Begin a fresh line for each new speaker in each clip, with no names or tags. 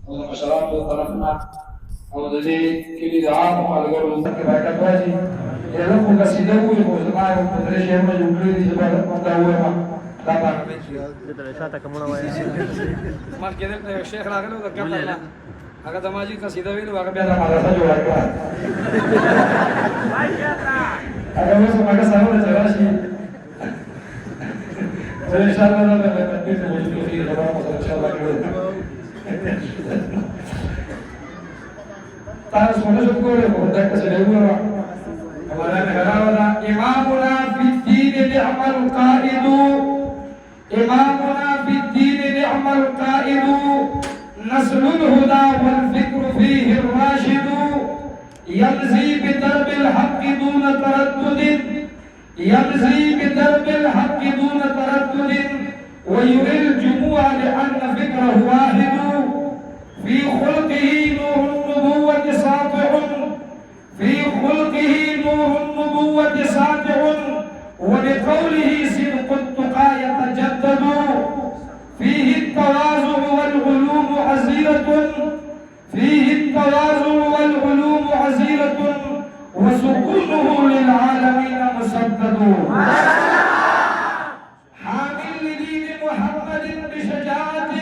المشارات طرفنا او د دې کلی د عام خلکو ذکر راکړه راځي یله کو قصیده وي خو زما یو درې شی مې جوړ کړی چې دا وایم دا باندې
د شاته کومه وایي
ما کې د شیخ راغلو د ګټه هغه د ماجي قصیده ویلو هغه بیا د مدرسه جوړ کړه هغه اوس هغه سره چې راشي ان شاء الله دا به دې ته وځي چې دا ان شاء الله کوي تاسو څنګه شکر کوئ دا څه دی وره مولانا غراولا امامنا في الدين نعم القائد امامنا في الدين نعم القائد نسل الهدى والفكر فيه الراشد يمزي بدرب الحق دون تردد يمزي بدرب الحق دون تردد ويري الجموع لأن فكره واحد في خلقه نور النبوة ساطع في خلقه نور النبوة ساطع وبقوله صدق التقى يتجدد فيه التواضع والعلوم عزيرة فيه التواضع والعلوم عزيرة وسكونه للعالمين مسدد حامل لدين محمد بشجاعة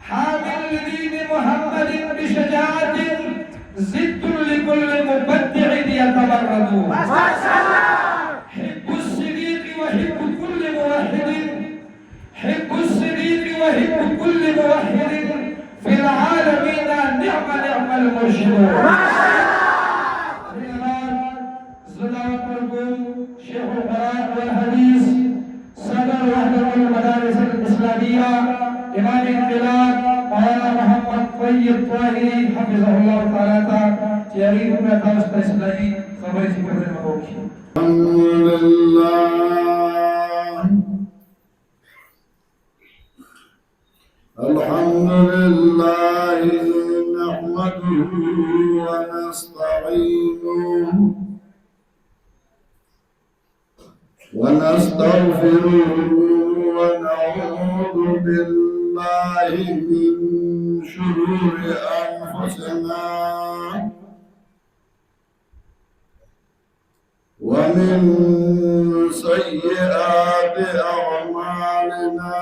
حامل لدين محمد بشجاعة زد لكل مبدع يتمرد حب الصديق وحب كل موحد حب الصديق وحب كل موحد في العالمين نعم المرشد شيخ القرآن والحديث صدر وحدة المدارس الإسلامية إمام الانقلاب مولانا محمد طيب طاهري حفظه الله تعالى تيارين من الدرس الإسلامي خبري في كل المبوك
الحمد لله نحمده ونستعينه ونستغفره ونعوذ بالله من شرور أنفسنا ومن سيئات أعمالنا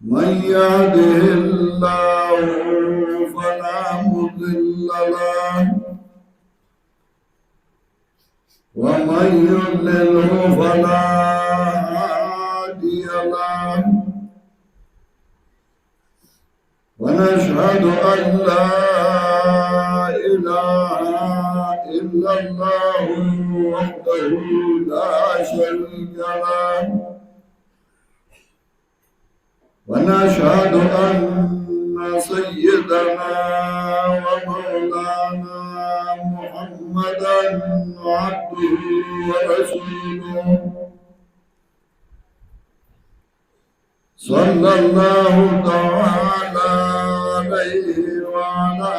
من يهده الله فلا مضل له ومن يضلله فلا هادي له ونشهد أن لا إله إلا الله وحده لا شريك له ونشهد أن سيدنا ومولانا محمدا عبده ورسوله صلى الله تعالى عليه وعلى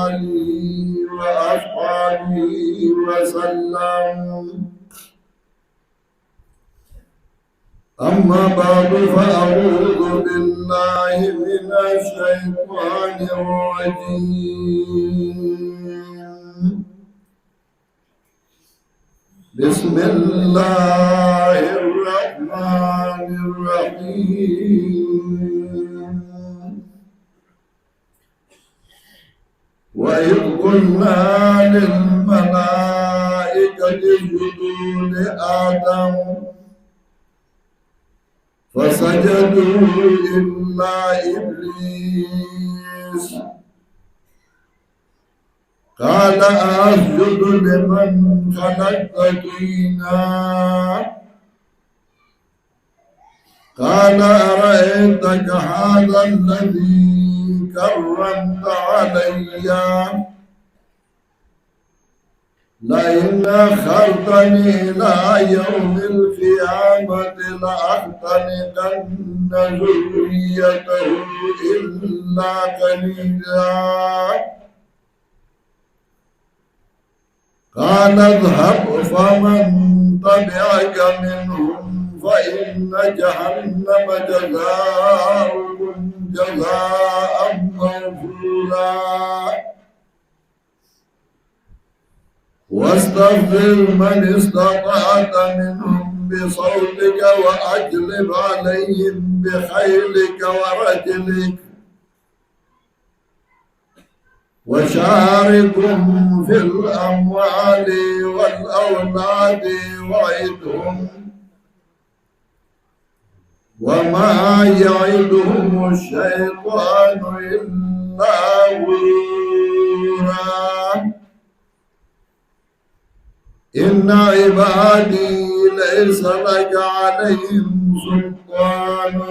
آله وأصحابه وسلم أما بعد فأعوذ بالله من الشيطان الرجيم بسم الله الرحمن الرحيم وإذ قلنا للملائكة اسجدوا لآدم فسجدوا إلا إبليس قال أسجد لمن خلقت طينا قال أرأيتك هذا الذي كرمت علي لئن أخرتني إلى يوم القيامة لأحترقن ذريته إلا قليلا قال اذهب فمن تبعك منهم فإن جهنم جزاؤكم جزاء موفورا واستغفر من استطعت منهم بصوتك وأجلب عليهم بخيلك ورجلك وشاركهم في الأموال والأولاد وعدهم وما يعدهم الشيطان إلا غرورا إن عبادي ليس لك عليهم سلطان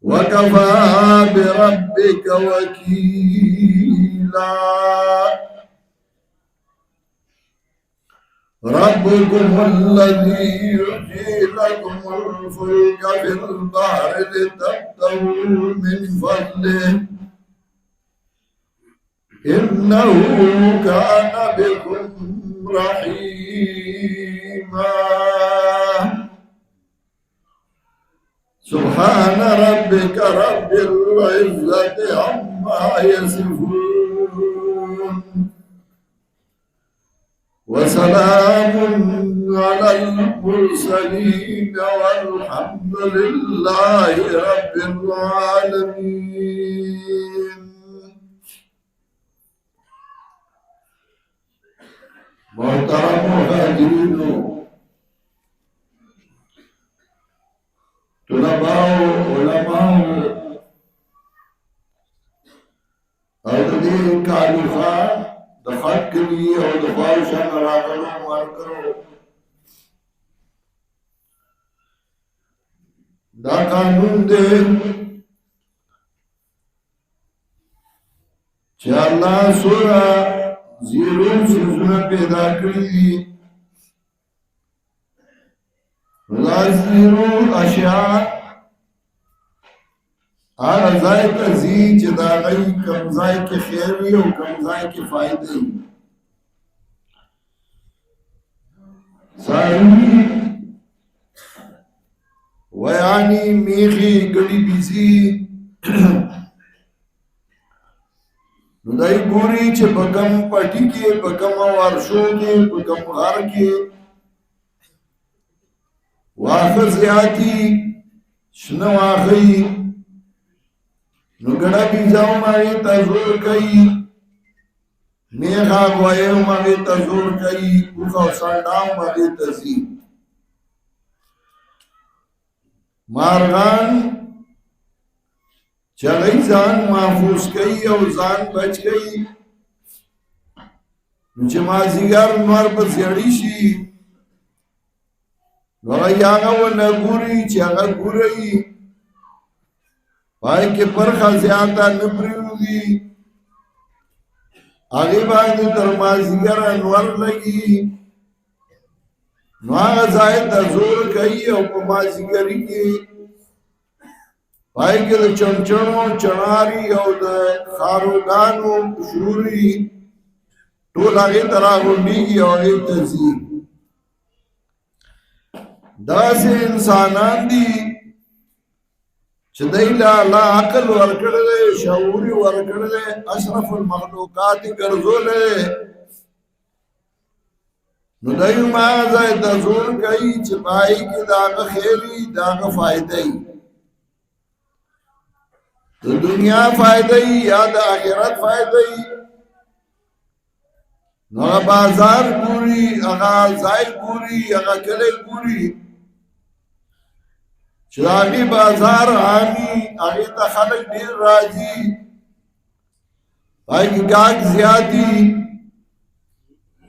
وكفى بربك وكيلا ربكم الذي يحيي لكم الفلك في البحر لتبتغوا من فضله إنه كان بكم رحيما سبحان ربك رب العزة عما يصفون وسلام على المرسلين والحمد لله رب العالمين محترم حاضرین طلباء علماء او د دې کالفه د خط کلی او د خواهشان راغلو ورکړو دا قانون دی چې الله سوره زیرو سوزونه پیدا کړی دي دا زیرو اشیاء هغه ځای ته ځي چې د هغوی کوم ځای کې خیر وي او کوم ځای کې فایده وي څاروي ویانې میخې ګړي بیزي نو دای ګوري چې په کوم پټي کې په کوم ورشو کې په کوم غار کې واخه زیاتی شنه واخی نو ګډه بیزاو ماوی ته زور کوي میخا غوایو ماوی ته زور کوي اوخه او سانډاو ماوی ته ځي مارغان چې هغوی ځان محفوظ کوي او ځان بچ کوي نو چې مازدیګر لمر په زیړی شي نو هغوی هغه ونه ګوري چې هغه ګوري پای کې پرخه زیاته نه پرېوځي هغې باندې تر مازدیګر انور لګي نو هغه ځای ته زور کوي او په مازدیګري کې پای کې د چمچڼو چناري او د خاروګانو شوري ټول هغې ته راغونډېږي او هغې ته ځي داسې انسانان دي چې دی له الله عقل ورکړی دی شعور یې ورکړی دی اشرف المخلوقات یې ګرځولی نو دی هم هغه ځای ته زور کوي چې په هغې کې د هغه خیر وي د هغه فایده وي د دنیا فایده وي یا د آخرت فایده وي نو هغه بازار ګوري هغه ځای ګوري هغه کلی ګوري چې د هغې بازار عامي هغې ته خلک ډېر راځي هغې کې ګاهک زیات دي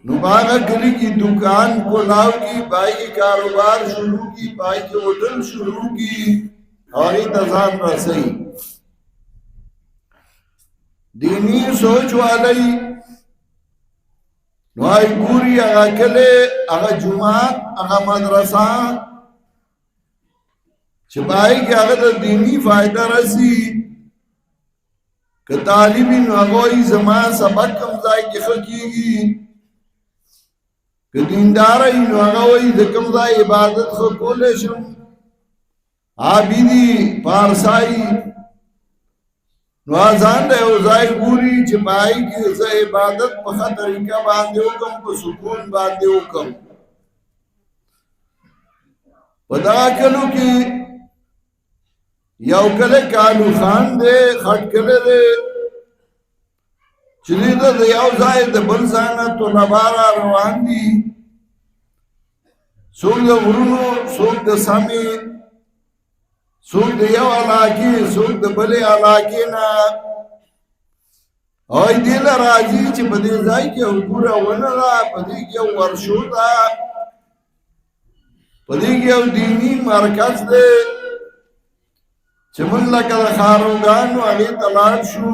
نو په هغه کلي کې دکان کولاو کړي په هغې کې کاروبار شروع کړي په هغې کې هوټل شروع کړي او هغې ته ځان رسوي دینی سوچ والی نو هغې ګوري هغه کلی هغه جومات هغه مدرسه چې په هغې کې هغه ته دیني فایده رسي که تعلیم وي نو هغه وایي زما سبق کوم ځای کې ښه کېږي که دیندار ای نو هغه وایي د کوم ځای عبادت خو کولی شم عابدي پارسایي نو ځان د یو ځای ګوري چې په هغې کې زه عبادت په ښه طریقه باندې وکړم په سکون باندې وکړم په دغه کلو کې یو کلی کالو خان دی خټ کلی دی چې دې د یو ځای د بل ځای نه طلبا را روان دي څوک د غرونو څوک د سمې څوک د یو علاقې څوک د بلې علاقې نه او دې له راځي چې په دې ځای کې یو ګوره ونه ده په دې کې یو ورشو ده په دې کې یو دیني مرکز دی چې موږ لکه د ښاروګانو هغې ته لاړ شو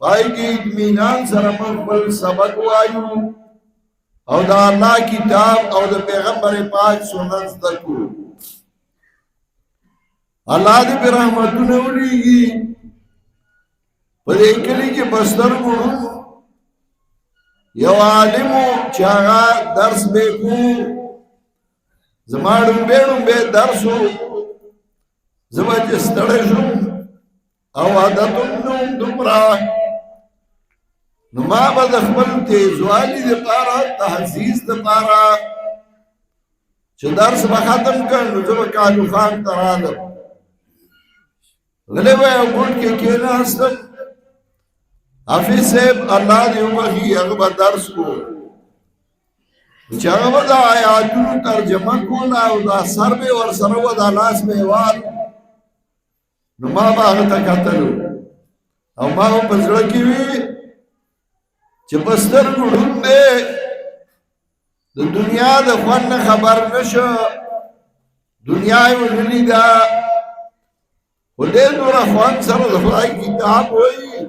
پای کې اطمینان سره موږ خپل سبق وایو او د الله کتاب او د پیغمبر پاک سنت زده کړو الله دې په رحمتونه ولیږي په دې کلي کې په سترګو یو عالم و چې هغه درس به کو زما ډومبې درس و زه به چې ستړی شم او عادت هم نه وم دومره نو ما به د خپل تیزوالي دپاره تحزیز دپاره چې درس به ختم کړ نو زه به کالو خان ته رالم غلی به یو ګوټ کې کېناستم حافظ صاحب الله دې وبخي هغه به درس کو چې هغه به د آیاتونو ترجمه کوله او دا سر به ورسره و دا لاس به یې وال نو ما به هغه ته کتلو او ما به په زړه کې وي چې په سترګو ړوند دی د دنیا د خوند نه خبر نه شو دنیا یې ولیده خو ډېر دومره خوند سره د خدای کتاب وایي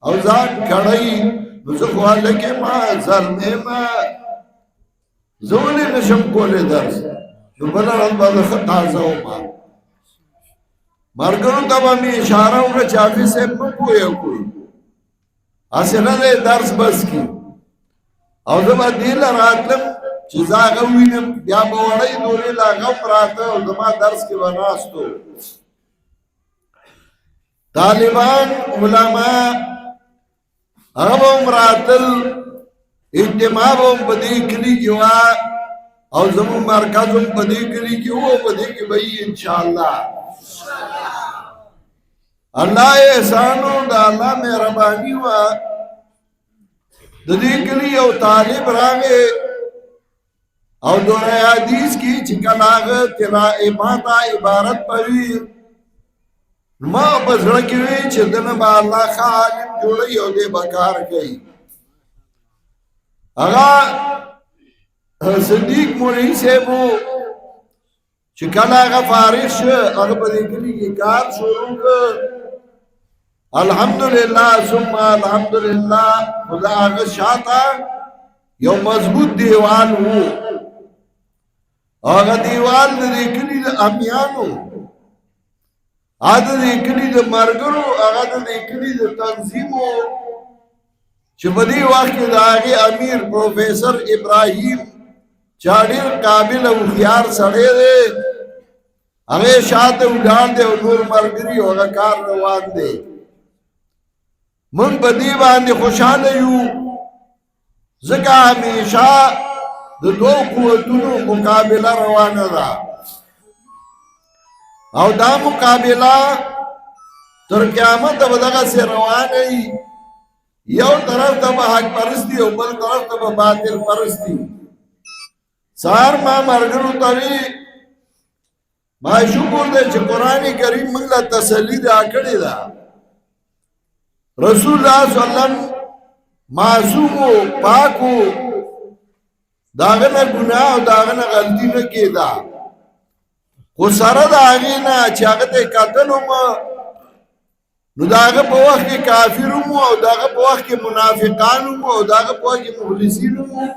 او ځان کړی نو زه خو هلکې ما زلمی ما زه ولې نشم کولی درس نو بله ورځ به زه ښه تازه وم ملګرو ته به مې اشاره وکړه چې حافظ صاحب مه پوهه کوئ هسې نه دی درس بس کي او زه به دې له راتلم چې زه هغه ووینم بیا به وړۍ دورې له هغه هم راته او زما درس کې به ناست و طالبان علما هغه به هم راتل اجتماع به هم په دې کلي کې وه او زموږ مرکز هم په دې کلي کې و په دې کې به وي انشاءالله الله احسان و د الله مهرباني وه د دې کلي یو طالب راغی او دوره حدیث کې چې کله هغه ما ته عبارت پوي ما په زړه کې وي چې دنه به الله ښه عالم جوړوي او دې به کار کوي هغه صدیق مولوي صاحب و چې کله هغه فارغ شو هغه په دې کلي کې کار شروع کړ الحمدلله ثم الحمدلله خو د هغه شاته یو مضبوط دیوال و هغه دیوال د دې کلي د امیانو هغه د دې کلي د ملګرو هغه د دې کلي د تنظیمو چې په دې وخت کې د هغې امیر پروفیسر ابراهیم چا ډېر قابل او هوښیار سړی دی هغې شاته ولاړ دی او نور ملګري او هغه کار روان دی موږ په دې باندې خوشحاله یو ځکه همیشه د دوو قوتونو مقابله روانه ده او دا مقابله تر قیامته به دغسې روانه وي یو طرف ته به حق پرستی او بل طرف ته به باطل پرستی سهار ما ملګرو ته وي ما شکر دی چې قرآن کریم موږ له تسلي راکړې ده رسول الله صلی الله علیه وسلم معصوم و پاک و د هغه نه ګناه او د هغه نه غلطي نه کېده خو سره د هغې نه چې هغه ته یې کتل هم نو د هغه په وخت کې کافر هم او د هغه په وخت کې منافقان هم او د هغه په وخت کې مخلصین هم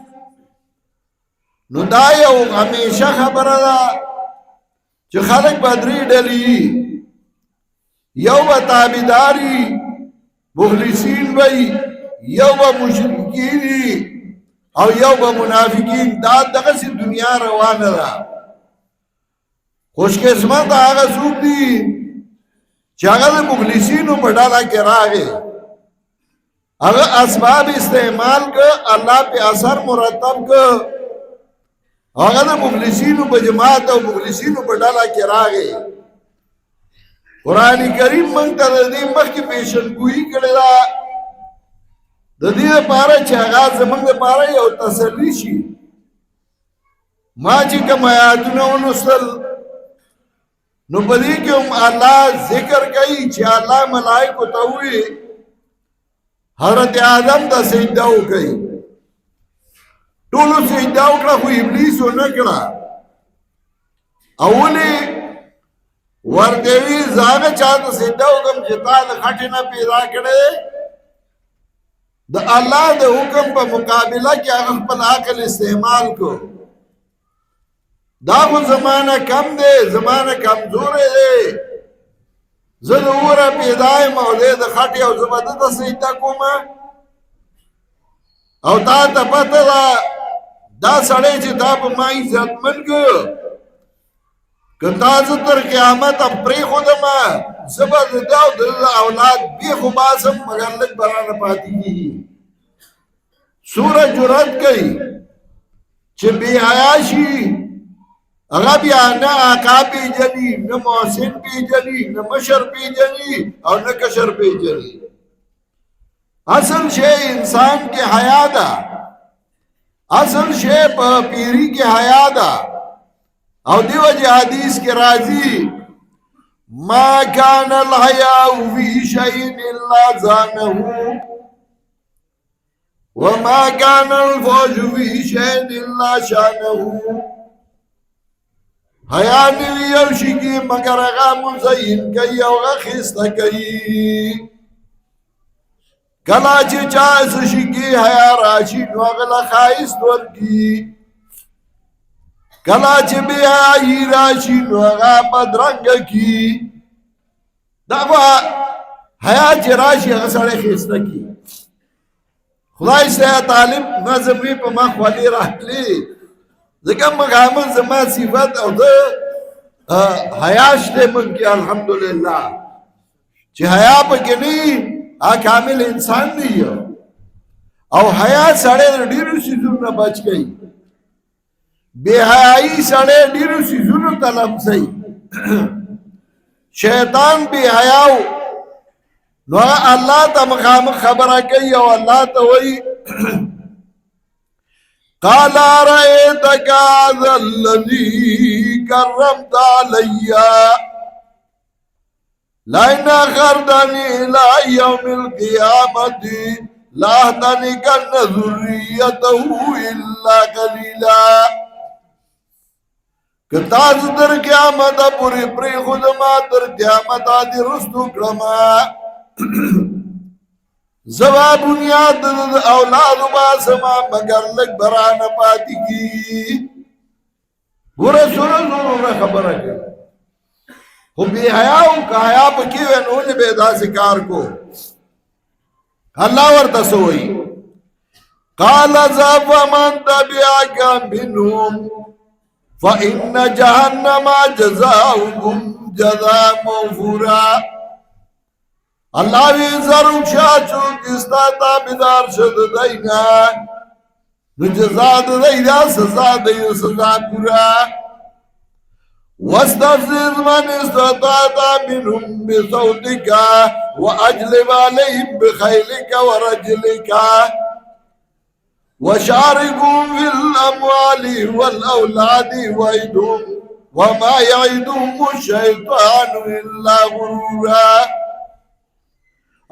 نو دا یو همیشه خبره ده چې خلک به درې ډلې یو به تابعداري مخلصین وي یو به مشرکین وي او یو به منافقین دا دغه سی دنیا روانه ده خوش قسمت هغه څوک دي چې هغه د مخلصینو په ډله کې راغی هغه اسباب استعمال که الله په اثر مرتب که هغه د مخلصینو په جماعت او مخلصینو په ډله کې راغی قرآن کریم موږ ته د دې مخکې پیشنګویي کړې ده د دې لپاره چې هغه زموږ لپاره یو تسلي شي ما چې کوم آیاتونه ولوستل نو په دې کې هم الله ذکر کوي چې الله ملائکو ته وایي حضرت آدم ته سجده وکړي ټولو سجده وکړه خو ابلیس ونه کړه او ولې ورته وی زاغه چا ته سجده وکم چې تا د خټې نه پیدا کړې د الله د حکم په مقابله کې هغه خپل عقل استعمال کو دا خو زمانہ کم دی زمانہ کمزور دی زه د اوره پیدا یم او دی د خټې او زه به ده ته سجده کوم او تا ته پته ده دا سړی چې تا په ما عزتمن که که تا زه تر قیامته پرېښودم زه به د ده او د ده اولاد بیخو باسم مګر لږ به رانه پاتې کېږي سوره جرأت کوي چې بې حیا شي هغه بیا نه آقا پیژني نه محسن پیژني نه مشر پیژني او نه کشر پیژني اصل شی انسان کې حیا ده اصل شی په پیری کې حیا ده او دیو جی حدیث کې راځي ما كان الحياء في شيء الا زانه وما كان الفوج في شيء الا شانه حیا نوی یو شکی مگر اغا مزین کئی او اغا خیستا کئی کلا چی چاس شکی حیا راشی نو اغلا خائست ورکی کلا چی بی آئی راشی نو اغا بدرنگ کی دعوا حیا چی راشی اغا سڑے خیستا کی خدای سے طالب نظمی پا ما خوالی راکلی ذکر مقامن زمان صفت او ده حیاش ده من کی الحمدللہ چی حیا پا کنی کامل انسان نہیں او حیا سڑے ڈیرو سیزون نا بچ گئی بے حیائی سڑے ڈیرو سیزون تلم سی شیطان بے حیاو نو اللہ تا مقام خبرہ کئی او اللہ تا وئی قال رأيتك هذا الذي كرمت علي لئن أخرتني إلى يوم القيامة لأحتنكن ذريته إلا قليلا کتاز در قیامت پوری پری خودما در قیامت آدی رستو کرما زوا بنیاد اولاد باسما مگر لگ بران پاتی کی وہ رسول اللہ خبر ہے وہ بے حیاء کا حیاء پکی ہوئے انہوں نے بیدا سکار کو اللہ ورتسوئی قال ذاب من تبعك منهم فإن جهنم جزاؤكم جزاء موفورا اللہ بھی ضرور شاچو کستا تابدار شد دینا نجزا دینا سزا دیو سزا پورا واستفزز من استطاعت منهم بصوتك واجلب عليهم بخيلك ورجلك وشاركهم في الاموال والاولاد وعدهم وما يعدهم الشيطان الا غرورا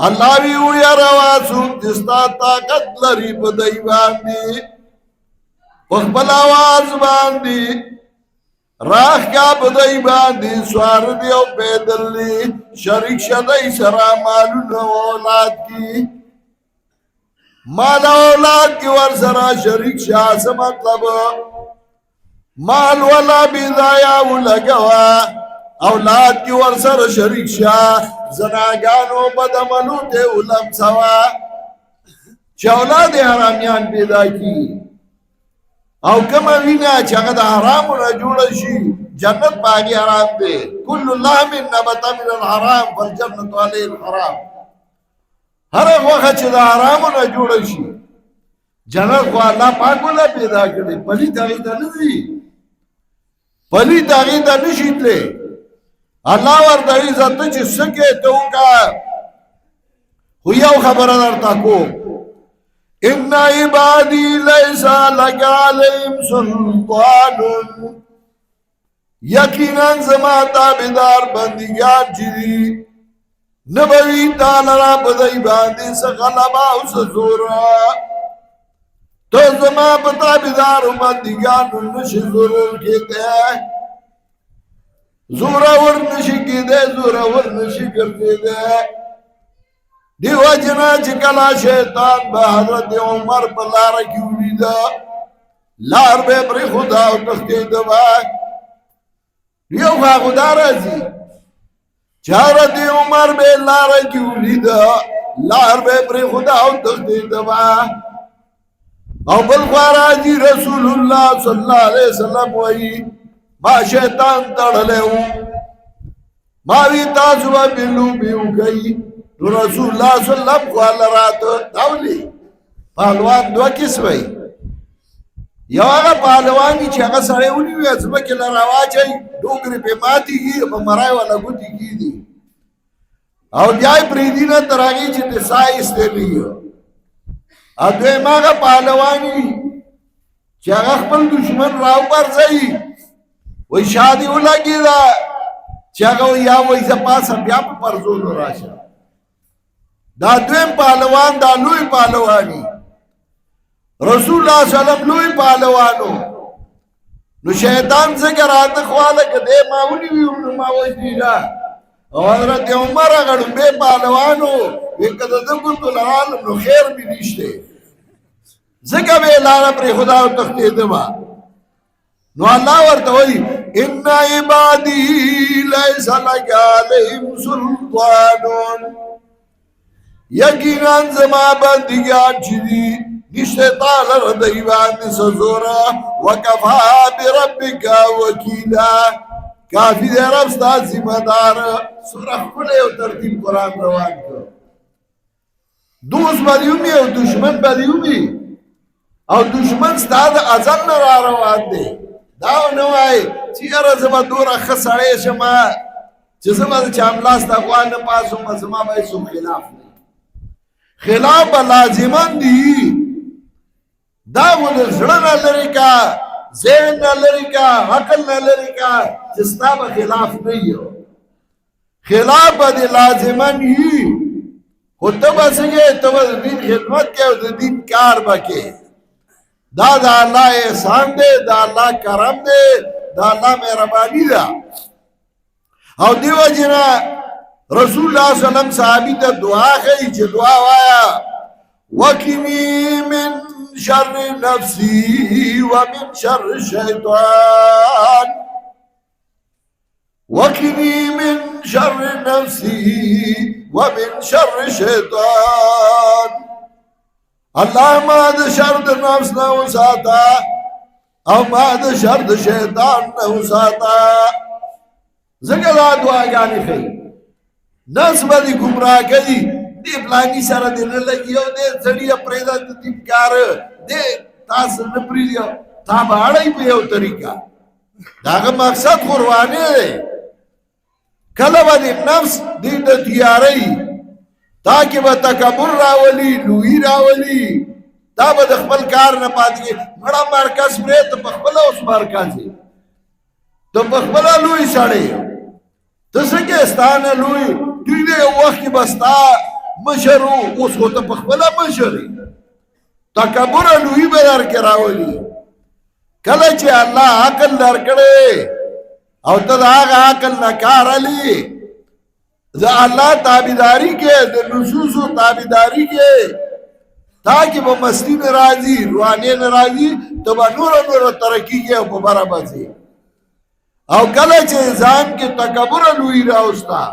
اللہ بھی ہویا رواسوک جستا طاقت لری بدائی باندی اخبر آواز باندی راہ کا بدائی باندی سوار دیو پیدل لی شرک شدائی سرا مالو نو اولاد کی مال اولاد کی ورسرا شرک شاہ سے مطلب مال والا بیدایا لگوا اولاد کی ورسر شریک شاہ زناگانو بدملو تے علم سوا چا اولاد حرامیان پیدا کی او کما وینا چې هغه د حرامو نه جوړه شي جنت باندې حرام دی کل لحم نبت من الحرام فالجنت علیه الحرام هر هغه چې د حرامو نه جوړه شي جنت خو الله پاک ولا پیدا کړي پلی دغه ته نه دي پلی دغه ته نشي تله الله ورته عزت چې سکه توکا خو یو خبره درته کوم ان عبادی لیس لک علیہم سلطان یقینا زما تابعدار بندگان چی نبوی تعالی را بدئی باندې څه غلبا او څه زور تو زما تابعدار بندگان نشي زور کېده زور ور نشي کېده زور ور نشي ګرځېده دیو جنا چې کلا شیطان به حضرت عمر په لار کې ولیدا لار به پر خدا او تخته دوا دیو خدا راځي حضرت عمر به لار کې ولیدا لار به پر خدا او تخته دوا او بل راځي رسول الله صلی الله علیه وسلم وایي ما شیطان تړلو ما وی تاسو به بلو بیو کوي رسول الله صلی الله علیه وسلم راتو داولی پهلوان دو قسمه یو هغه پهلوانی چې هغه سره ونی وي ځمکه لاره واچي ډوګري په ماتيږي په مرای ولا ګوتی کیږي او بیا پرې دینه ترغی چې د سایس ته لیو ا دوی ماغه پهلوانی چې هغه خپل دشمن راو پرځي وای شادي ولګی دا چې هغه یا وای زپاسه بیا په پرزو راشه دا دویم پهلوان دا لوی پهلوانی رسول الله صلی الله علیه وسلم لوی پهلوانو نو شیطان څنګه راته خواله کده ما ونی وی ما وای دیلا او حضرت عمر غړم به پهلوانو وکړه د ګوتو لال نو خیر می نشته څنګه به لار پر خدا او تخته دما نو الله ورته وای ان عبادی لیس لک علیهم سلطان یقینا زما بندگان چی دی نشته تعالی ردی باندې سزورا وکفا بربک وکیلا کافی دی رب ستا ذمہ دار سورہ خپل او ترتیب قرآن روان کړ دوست بدیومی او دشمن بدیومی او دشمن ستا د ازل نه را روان دی دا نو وای چې را زما دوره خسړې شمه چې زما چې املاس د افغان نه پاسو مزما به سو خلاف خلاف لازمان دی دا ول زړه نه لري کا ذهن نه لري کا عقل نه لري کا چې ستا به خلاف نه یو خلاف به لازمان هي خو ته به څنګه ته د دین خدمت کې او د دین کار وکې دا د الله احسان دی دا الله کرم دی دا الله مهرباني ده او دیو جنا رسول الله صلی الله علیه وسلم صحابی ته دعا کوي چې دعا وایا وکینی من شر نفسی ومن شر الشیطان وکینی من شر نفسی ومن شر الشیطان الله ما د شر د نفس نه وساته او ما د شر د شیطان نه وساته زګا دعاګانې کوي ناس باندې گمراه کوي دی پلانی سره دې نه لګیو دې ځړیا پرېدا دې کار دې تاسو نه پریو تا باندې په یو طریقہ داغه مقصد قرباني دی کله باندې نفس دې د تیاری تاکي به تکبر راولي لوی راولي دا به خپل کار نه پاتې مړه مرکز پرې ته خپل اوس مرکز ته خپل لوی سړی ته څنګه ستانه لوی دې وخت کې بستا مشرو اوس خو ته خپل مشري تکبر لوی به درکې راولي کله چې الله عقل درکړي او ته هغه عقل نه کار علي ذا الله تابعداري کې د نصوص تابعداري کې تاکي به مستی ناراضي رواني ناراضي ته به نور ترقی کې په برابر شي او کله چې ځان کې تکبر لوی راوستا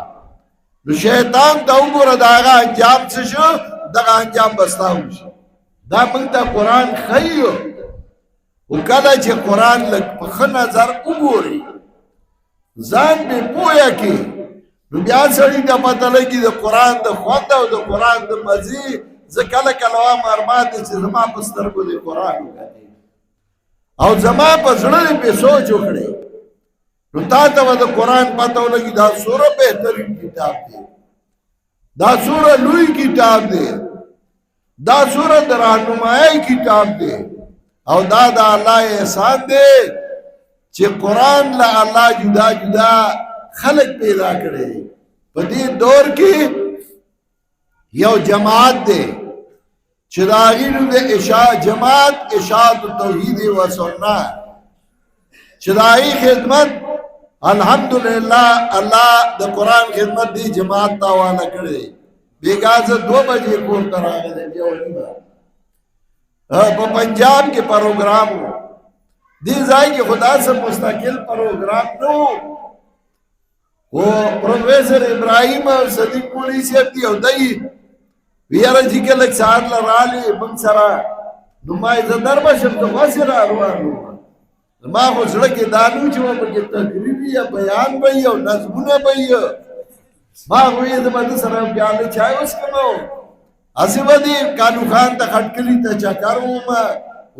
نو شیطان ته وګوره داغه انجام څه شو دغه انجام بستاو شي دا موږ ته قرآن خیو او کله چې قرآن لږ په ښه نظر وګوري ځان پې پوهه کړي نو بیا سړي ته پته لګي د قرآن د خوند او د قرآن د مزې زه کله کله وایم ارمان دی چې زما په سترګو د قرآن وکتې او زما په زړه دې پې سوچ وکړې نو تا ته به د قرآن پته ولګي دا څومره بهترین کتاب دی دا څومره لوی کتاب دی دا څومره د راهنمایۍ کتاب دی او دا د الله احسان دی چې قرآن له الله جدا جدا خلق پیدا کړي په دې دور کې یو جماعت دی چې د هغې نوم دی جماعت اشاعت توحید و سنت چې د هغې خدمت الحمدلله الله د قرآن خدمت دی جماعت ته حواله کړی بیګا زه 2 بجې کور ته راغلی بیا ونیمه په پنجاب کې پروګرام و دې ځای کې خدا سے مستقل پروګرام نه و پروفیسر ابراهیم صدیق مولی صاحب دی او دی ویاره چې که لږ سهار له رالې موږ سره نو ما یې زه در به شم ته خواسې را روان وم زما خو زړه کې دا نه و چې به پکې تقریر وي یا بیان به وي او نظمونه به وي ما خو یې زه به ده سره پیاله چای وڅښم هسې به دې کالو خان ته خټکلي ته چکر وومه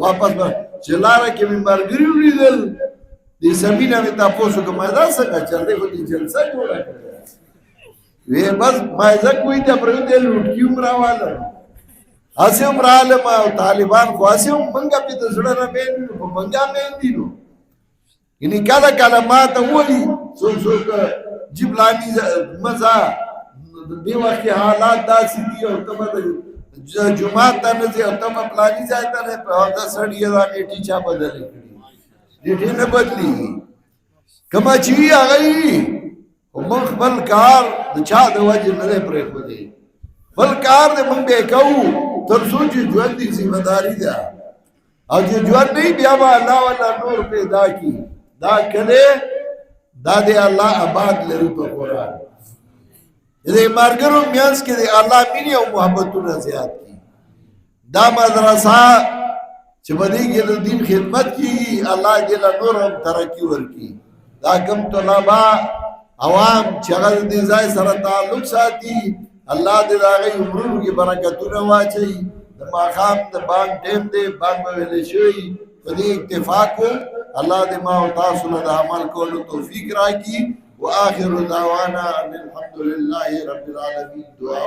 واپس به چې لاره کې مې ملګري ولیدل دې سمینه مې تپوس وکړه ما دا څنګه چل دی خو دې جلسه جوړه کړې وی بس ما زه کوی ته پرېوتې لوټکي هم راوالم هسې هم رالم او طالبان خو هسې هم منګه پې د زړه نه مین دي نو په منګه مین دي نو یعنې کله کله ما ته ولي څوک څوک جبلاني مزه دې وخت کې حالات داسې دي او ته به جومات ته نه ځې او ته به پلاني ځای ته نه دا سړي دا نیټې چا بدلې کړي نیټې نه بدلېږي کومه چې وي هغه وي خو موږ خپل کار د چا د وجې نه دی پرېښودی خپل کار دی موږ بیا کوو تر څو چې ژوند دی ذمهداري ده او چې ژوند نه وي بیا به الله والا نور پیدا کړي دا کلی دا دی الله آباد لري په قرآن د مارګرو میانس کې د الله مینې او محبتونه زیات دي دا مدرسه چې په دې کې د دین خدمت کېږي الله دې له نور هم ترقي ورکړي دا کم طلبا عوام چې هغه د دې ځای سره تعلق ساتي الله دې د هغوی عمرونو کې برکتونه واچوي د ماښام د بانګ ټیم دی بانګ به ویلی شوی په دې اتفاق الله دې ما او تاسو له د عمل کولو توفیق راکړي وآخر دعوانا ان الحمد لله رب العالمين دعا